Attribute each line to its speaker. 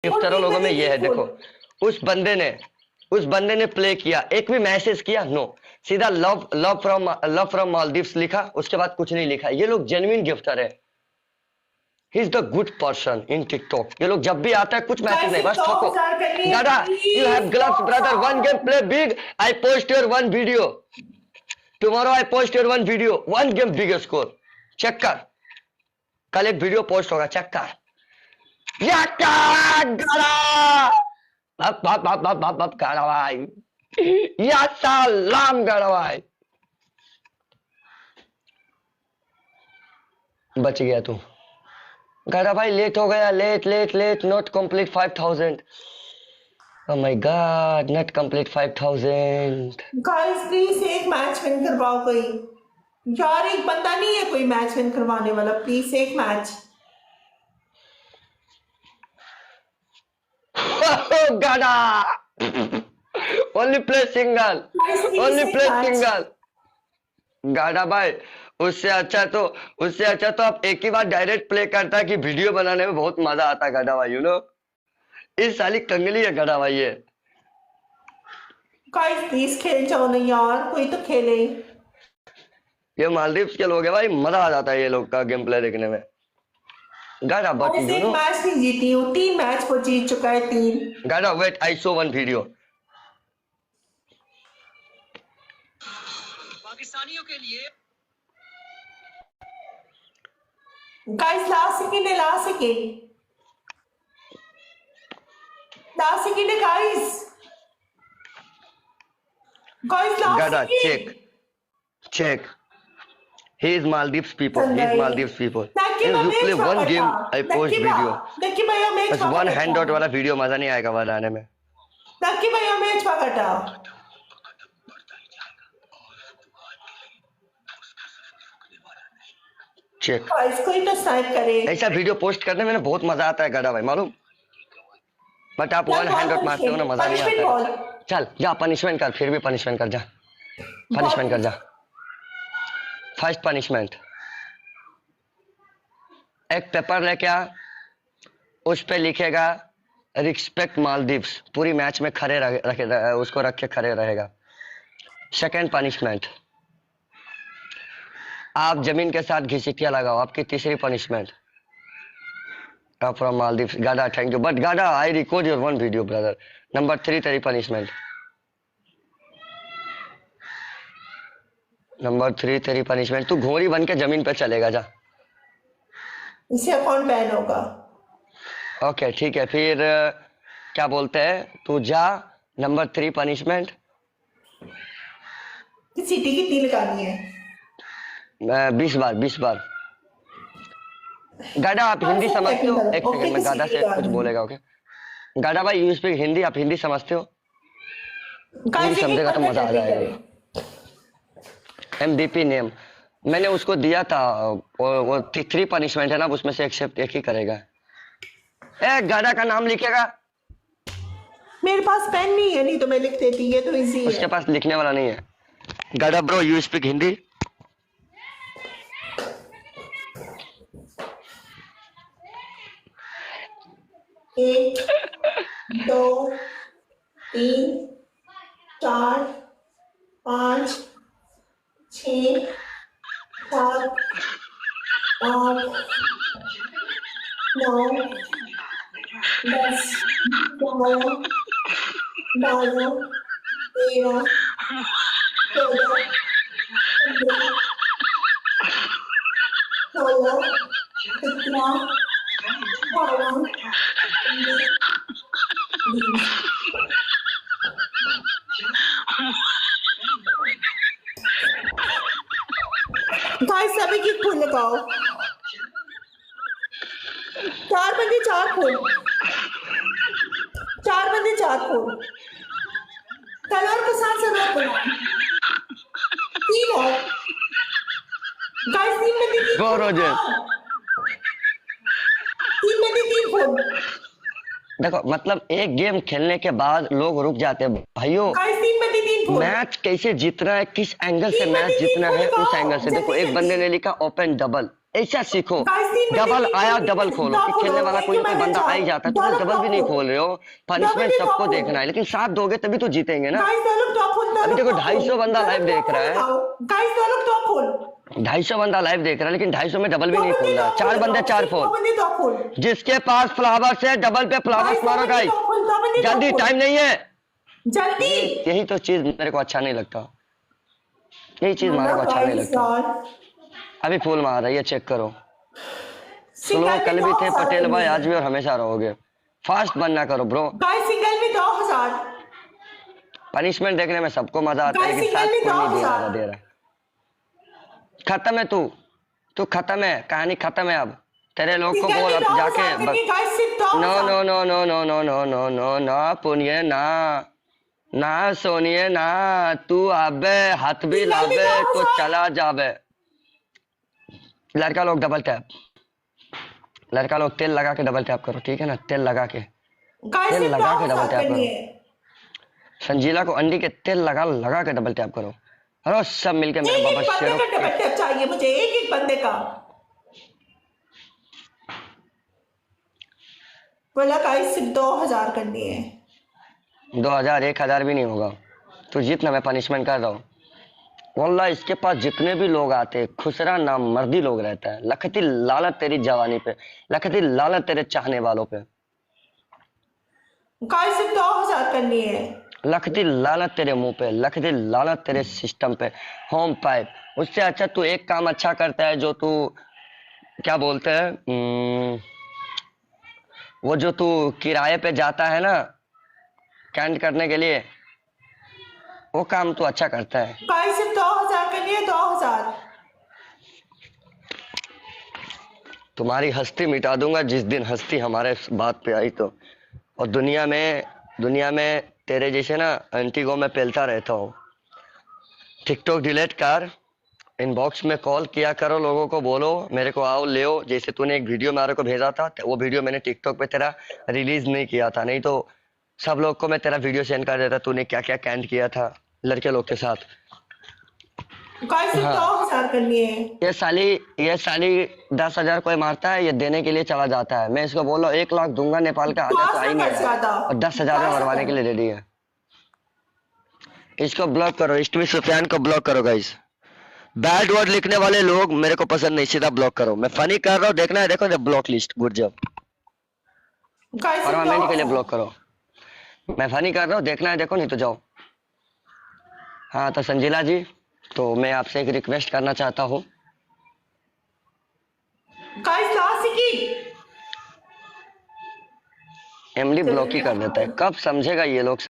Speaker 1: गिफ्टरों लोगों में ये है, देखो उस बंदे ने प्ले किया, एक भी मैसेज किया, नो, सीधा लव फ्रॉम मालदीव्स लिखा, उसके बाद कुछ नहीं लिखा। ये लोग जेन्युइन गिफ्टर है। He is the good person in TikTok. ये लोग जब भी आता है कुछ मैसेज नहीं, बस ठोको। दादा you have gloves brother, one game play big, I post your one video tomorrow, I post your one video, one game big score, check कर, कल एक वीडियो पोस्ट होगा, चेक कर। गाड़ा भाई, या सलाम गाड़ा भाई, बच गया तू गाड़ा भाई। लेट हो गया, late, not complete 5000। Oh my god, not complete 5000।
Speaker 2: Guys please एक मैच विन करवाओ कोई यार, एक बंदा नहीं है कोई मैच विन करवाने वाला, प्लीज एक मैच।
Speaker 1: गाड़ा only play single, only play single. गाड़ा भाई उससे अच्छा तो आप एक ही बार डायरेक्ट प्ले करता कि वीडियो बनाने में बहुत मजा आता। गाड़ा भाई यू नो, इस साली कंगली है गाड़ा भाई ये।
Speaker 2: गाइस प्लीज खेल जाओ ना यार, कोई तो खेले।
Speaker 1: ये मालदीव्स के लोग है भाई, मजा आ जाता है ये लोग का गेम प्ले देखने में। गाड़ा बट यू नो,
Speaker 2: मैच नहीं जीती हूँ, 3 मैच वो जीत चुका है, 3।
Speaker 1: Gada wait, I show one video.
Speaker 3: पाकिस्तानियों के लिए
Speaker 2: गाइस लास्ट सेकंड है guys. Guys
Speaker 1: Gada,
Speaker 2: last
Speaker 1: check. He is Maldives people. If you play one game, I post video.
Speaker 2: नक्की भैया मैच
Speaker 1: बस वन हैंड आउट वाला वीडियो मजा नहीं आएगा बनाने में।
Speaker 2: नक्की भैया मैच पकड़ा।
Speaker 1: चेक,
Speaker 2: कोई तो स्नाइप करे।
Speaker 1: ऐसा वीडियो पोस्ट करने में ना बहुत मजा आता है गाड़ा भाई, मालूम। बट आप वन हैंड आउट मारते हो ना, मजा नहीं आता है। चल जा पनिशमेंट कर, फिर भी पनिशमेंट कर जा, पनिशमेंट कर जा। फर्स्ट पनिशमेंट, एक पेपर लेके आ, उस पे लिखेगा रिस्पेक्ट मालदीव्स, पूरी मैच में खड़े उसको रख के खड़े रहेगा। सेकेंड पनिशमेंट, आप जमीन के साथ घिसिटिया लगाओ, आपकी तीसरी पनिशमेंट। फ्रॉम मालदीव्स, गाड़ा थैंक यू, बट गाड़ा I record your one video brother. Number 3 तेरी पनिशमेंट, नंबर 3 तेरी पनिशमेंट, तू घोड़ी बन के जमीन पे चलेगा, जा।
Speaker 2: इसे अकाउंट बैन होगा।
Speaker 1: ओके ठीक है, फिर क्या बोलते हैं, तू जा। नंबर 3 पनिशमेंट,
Speaker 2: सीटी कितनी लगानी है?
Speaker 1: 20 बार। गाड़ा आप हिंदी समझते हो? एक सेकंड में गाड़ा से कुछ बोलेगा। ओके गाड़ा भाई, यू स्पीक हिंदी, आप हिंदी समझते हो? हिंदी समझेगा तो मजा आ जाएगा। MVP नेम मैंने उसको दिया था, वो 3 पनिशमेंट है ना, उसमें से एक्सेप्ट एक ही करेगा। गाड़ा का नाम लिखेगा।
Speaker 2: मेरे पास पेन नहीं है, नहीं तो मैं लिख देती, ये तो इजी है।
Speaker 1: उसके पास लिखने वाला नहीं है। गाड़ा bro, you speak Hindi?
Speaker 2: 1 2 3 4 5 6 7 8 9 10 11 12 13 14 16 17 guys सभी की फूल लगाओ। 4 बंदे 4 फूल, 4 बंदे 4 फूल। कलर के साथ सब बनाओ। 3 और गाइस, 3 बंदे 3
Speaker 1: गो रोजे।
Speaker 2: 3 बंदे 3 फूल।
Speaker 1: देखो मतलब एक गेम खेलने के बाद लोग रुक जाते हैं भाइयों।
Speaker 2: गाइस 3 बंदे 3 फूल।
Speaker 1: मैच कैसे जीतना है, किस एंगल से मैच जीतना है, उस एंगल से देखो। एक बंदे ने लिखा ओपन डबल, ऐसा सीखो।
Speaker 2: गाइस 3 बंदे
Speaker 1: डबल
Speaker 2: की
Speaker 1: आया
Speaker 2: खोलो,
Speaker 1: डबल खोलो,
Speaker 2: दो
Speaker 1: कि
Speaker 2: खोलो,
Speaker 1: खेलने वाला
Speaker 2: एक
Speaker 1: कोई
Speaker 2: के
Speaker 1: ना कोई
Speaker 2: मैंने
Speaker 1: बंदा आ ही
Speaker 2: चार,
Speaker 1: जाता है, तुम
Speaker 2: डबल
Speaker 1: डबल भी नहीं
Speaker 2: दो
Speaker 1: खोल रहे हो। पनिशमेंट
Speaker 2: डबल
Speaker 1: सबको
Speaker 2: दो
Speaker 1: देखना है, लेकिन साथ दोगे तभी तो जीतेंगे ना।
Speaker 2: गाइस दो लोग दो खोल,
Speaker 1: अभी देखो 250 बंदा लाइव देख रहा है,
Speaker 2: गाइस दो लोग दो खोल,
Speaker 1: 250 बंदा लाइव देख रहा है, लेकिन 250 में डबल भी
Speaker 2: दो
Speaker 1: नहीं
Speaker 2: बंदे
Speaker 1: खोल रहा।
Speaker 2: दो खोल
Speaker 1: 4 बंदे
Speaker 2: लगाओ,
Speaker 1: 4
Speaker 2: सिर्फ दो
Speaker 1: फोल।
Speaker 2: बंदे दो खोल,
Speaker 1: जिसके पास फ्लावर्स है डबल पे फ्लावर्स
Speaker 2: गाइस दो
Speaker 1: मारो
Speaker 2: बंदे
Speaker 1: गाइस,
Speaker 2: दो खोल, दो बंदे दो
Speaker 1: जल्दी,
Speaker 2: खोल,
Speaker 1: टाइम नहीं है।
Speaker 2: जल्दी।
Speaker 1: यही तो चीज मेरे को अच्छा नहीं लगता, यही चीज मेरे को अच्छा नहीं
Speaker 2: गाइस
Speaker 1: लगता।
Speaker 2: यार
Speaker 1: अभी फूल मार रही है, चेक करो। स्लो
Speaker 2: सिंगल में
Speaker 1: कल भी थे
Speaker 2: 2000
Speaker 1: पटेल भाई,
Speaker 2: करनी
Speaker 1: आज
Speaker 2: है
Speaker 1: भी और हमेशा रहोगे। फास्ट बनना करो ब्रो।
Speaker 2: गाइस, सिंगल में 2000,
Speaker 1: पनिशमेंट देखने में सबको मजा आता है,
Speaker 2: गाइस
Speaker 1: लेकिन
Speaker 2: सिंगल
Speaker 1: साथ
Speaker 2: में
Speaker 1: कोई नहीं दे
Speaker 2: 2000,
Speaker 1: रहा। खत्म है तू खत्म है, कहानी खत्म है। अब तेरे लोग को
Speaker 2: सिंगल
Speaker 1: बोल
Speaker 2: में
Speaker 1: अब जाके
Speaker 2: 2000 करनी है गाइस, सिर्फ
Speaker 1: no
Speaker 2: 2000।
Speaker 1: No no no no no no no no no पुनिए ना, ना सोनिए ना, तू अबे हाथ भी
Speaker 2: सिंगल में
Speaker 1: लाबे तो
Speaker 2: 2000,
Speaker 1: चला जाबे। लड़का लोग डबल टैप, लड़का लोग तेल लगा के डबल टैप करो, ठीक है ना, तेल लगा के,
Speaker 2: गाइस
Speaker 1: तेल
Speaker 2: सिर्फ
Speaker 1: लगा के डबल
Speaker 2: 2000
Speaker 1: टैप
Speaker 2: करनी
Speaker 1: करो।
Speaker 2: है।
Speaker 1: संजीला को अंडी के तेल लगा लगा के डबल टैप करो। अरे सब मिलके मेरे
Speaker 2: एक
Speaker 1: बाबा
Speaker 2: एक बंदे
Speaker 1: शेरों
Speaker 2: का
Speaker 1: के
Speaker 2: डबल टैप चाहिए मुझे, एक एक बंदे का। बोला गाइस सिर्फ 2000 करनी है।
Speaker 1: 2000 1000 भी नहीं होगा। तू जितना मैं पनिशमेंट कर रहा हूँ, वल्लाह इसके पास जितने भी लोग आते हैं, खुसरा नाम मर्दी लोग रहता है। लखती लालत तेरी जवानी पे, लखती लालत तेरे चाहने वालों पे,
Speaker 2: गाइस सिर्फ 2000 करनी है।
Speaker 1: लखती लालत तेरे मुंह पे, लखती लालत तेरे सिस्टम पे। होम पाइप उससे अच्छा तू एक काम अच्छा करता है, जो तू क्या बोलते हैं, वो जो तू किराए पे जाता है ना कैंट करने के लिए, वो काम तू अच्छा करता है।
Speaker 2: गाइस सिर्फ 2000 करनी है, 2000।
Speaker 1: तुम्हारी हस्ती मिटा दूंगा जिस दिन हस्ती हमारे बात पे आई तो। और दुनिया में तेरे जैसे ना आंटी को मैं पेलता रहता हूँ। टिकटॉक डिलीट कर, इनबॉक्स में कॉल किया करो, लोगों को बोलो मेरे को आओ ले आओ। जैसे तूने एक वीडियो मेरे को भेजा था, तो वो वीडियो मैंने टिकटॉक पे तेरा रिलीज नहीं किया था, नहीं तो सब लोग को मैं तेरा वीडियो सेंड कर देता तूने क्या क्या कैंट किया था लड़के लोग के साथ।
Speaker 2: गाइस सिर्फ
Speaker 1: हाँ
Speaker 2: 2000 करनी है।
Speaker 1: ये साली 10,000 कोई मारता है, ये देने के लिए चला जाता है। मैं इसको बोल रहा हूँ 1 लाख दूंगा नेपाल का, आधा तो आ ही नहीं
Speaker 2: कर
Speaker 1: रहा है,
Speaker 2: ज्यादा,
Speaker 1: और 10,000 में मरवाने के लिए रेडी है। इसको ब्लॉक करो, इस्टमी सुफियान को ब्लॉक करो गाइस। बैड वर्ड लिखने वाले लोग मेरे को पसंद नहीं, सीधा ब्लॉक करो। मैं फनी कर रहा हूँ, देखना है, देखो block list good job.
Speaker 2: Guys सिर्फ
Speaker 1: परमानेंट के लिए
Speaker 2: 2000।
Speaker 1: ब्लॉक करो। मैं फनी कर रहा हूँ, देखना है, देखो नहीं तो जाओ। हाँ तो संजीला जी, तो मैं आपसे एक रिक्वेस्ट करना चाहता हूँ।
Speaker 2: गाइस लास्ट की
Speaker 1: एमडी ब्लॉक ही कर देता है, कब समझेगा ये लोग।